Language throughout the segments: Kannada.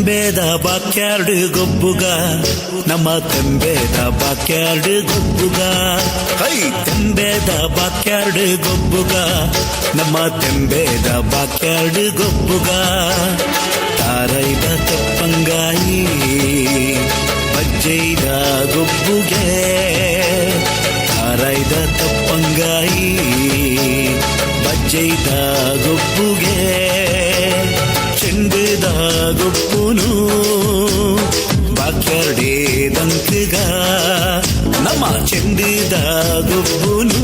ತೆಂಬೇದ ಬಾಕ್ಯಾರ್ಡ್ ಗೊಬ್ಬುಗ ನಮ್ಮ ತೆಂಬೇದ ಬಾಕ್ಯಾರ್ಡ್ ಗೊಬ್ಬುಗ ಹೈ ತೆಂಬೇದ ಬಾಕ್ಯಾರ್ಡ್ ಗೊಬ್ಬುಗ ನಮ್ಮ ತೆಂಬೇದ ಬಾಕ್ಯಾರ್ಡ್ ಗೊಬ್ಬುಗ ತಾರೈದ ತೆಪ್ಪಂಗಾಯಿ ಬಜ್ಜೈದ ಗೊಬ್ಬುಗೆ ತಾರೈದ ತೆಪ್ಪಂಗಾಯಿ ಬಜ್ಜೈದ ಗೊಬ್ಬುಗೆ ಚೆಂಡದ ಗೊಬ್ಬುನು ಬಾಕ್ಯಾರ್ಡೇ ದಂಕಗ ನಮ್ಮ ಚೆಂಡದ ಗೊಬ್ಬುನು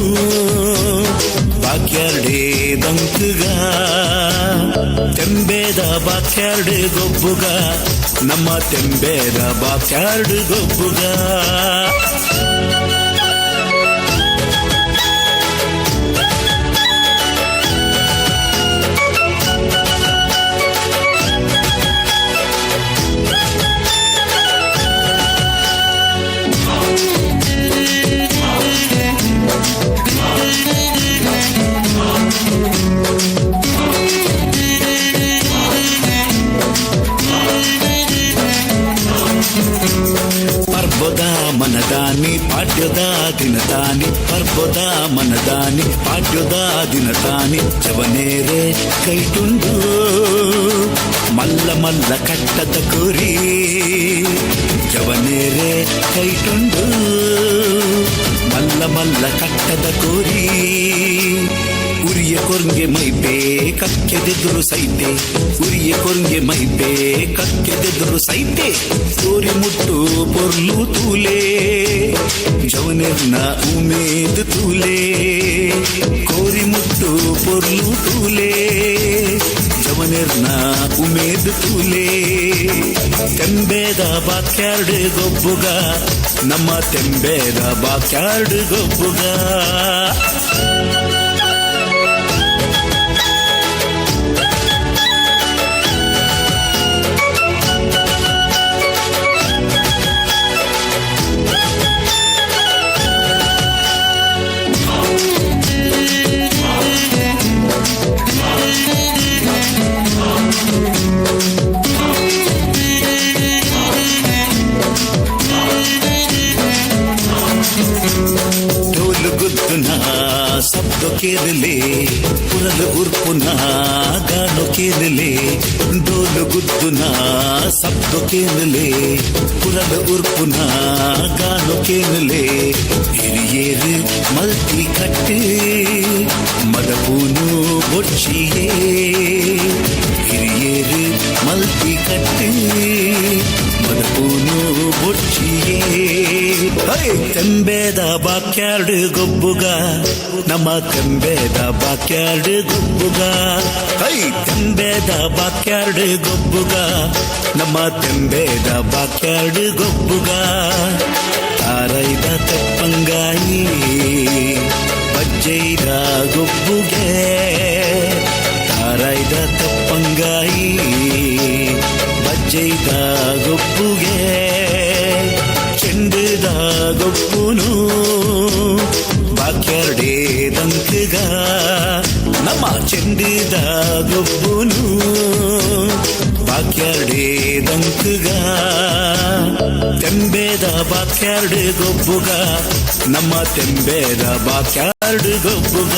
ಬಾಕ್ಯಾರ್ಡೇ ದಂಕಗ ತೆಂಬೇದ ಬಾಕ್ಯಾರ್ಡ್ ಗೊಬ್ಬುಗ ನಮ್ಮ ತೆಂಬೇದ ಬಾಕ್ಯಾರ್ಡ್ ಗೊಬ್ಬುಗ ಪರ್ಬದ ಮನದಾನಿ ಪಾಡ್ಯದ ದಿನದಾನಿ ಪರ್ಬದ ಮನದಾನಿ ಪಾಡ್ಯದ ದಿನದಾನಿ ಜವನೇರೆ ಕೈಟುಂಡು ಮಲ್ಲ ಮಲ್ಲ ಕಟ್ಟದ ಕುರಿ ಜವನೇರೆ ಕೈಟುಂಡು ಮಲ್ಲ ಮಲ್ಲ ಕಟ್ಟದ ಕುರಿ ಉರಿಯ ಕೊರ್ಗೆ ಮೈಪೇ ಕಕ್ಕೆದೆದುರು ಸೈತೆ ಉರಿಯ ಕೊರ್ಗೆ ಮೈಪೇ ಕಕ್ಕೆದೆದುರು ಸೈತೆ ಕೋರಿ ಮುಟ್ಟು ಪೊರ್ಲು ತೂಲೆ ಜವನೆರ್ನ ಉಮೇದ್ ತೂಲೆ ಕೋರಿ ಮುಟ್ಟು ಪೊರ್ಲು ತೂಲೆ ಜವನೆರ್ನ ಉಮೇದ್ ತೂಲೆ ತೆಂಬೇದ ಬಾಕ್ಯಾರ್ಡ್ ಗೊಬ್ಬುಗ ನಮ್ಮ ತೆಂಬೇದ ಬಾಕ್ಯಾರ್ಡ್ ಗೊಬ್ಬುಗ शब्द केरले पुरल उर्पुना गानो केरले डोल गुद्दुना शब्द केरले पुरल उर्पुना गानो केरले हिरियेर मल्टी कट्टे मदपूनु बोच्चिये हिरियेर मल्टी कट्टे ಮದಪೂನು ಬೊಚ್ಚಿಯೇ ಹೈ ತೆಂಬೇದ ಬಾಕ್ಯಾರ್ಡ್ ಗೊಬ್ಬುಗ ನಮ್ಮ ತೆಂಬೇದ ಬಾಕ್ಯಾರ್ಡ್ ಗೊಬ್ಬುಗ ಹೈ ತೆಂಬೇದ ಬಾಕ್ಯಾರ್ಡ್ ಗೊಬ್ಬುಗ ನಮ್ಮ ತೆಂಬೇದ ಬಾಕ್ಯಾರ್ಡ್ ಗೊಬ್ಬುಗ ತಾರೈದ ತೆಪ್ಪಂಗಾಯಿ ಬಜ್ಜೈದ ಗೊಬ್ಬುಗೆ ತಾರೈದ ತೆಪ್ಪಂಗಾಯಿ ಬಜ್ಜೈದ ಗೊಬ್ಬುಗೆ ಚೆಂಡದ ಗೊಬ್ಬುನು ಬಾಕ್ಯಾರ್ಡೇ ದಂಕಗ ನಮ್ಮ ಚೆಂಡದ ಗೊಬ್ಬುನು ಬಾಕ್ಯಾರ್ಡೇ ದಂಕಗ ತೆಂಬೇದ ಬಾಕ್ಯಾರ್ಡ್ ಗೊಬ್ಬುಗ ನಮ್ಮ ತೆಂಬೇದ ಬಾಕ್ಯಾರ್ಡ್ ಗೊಬ್ಬುಗ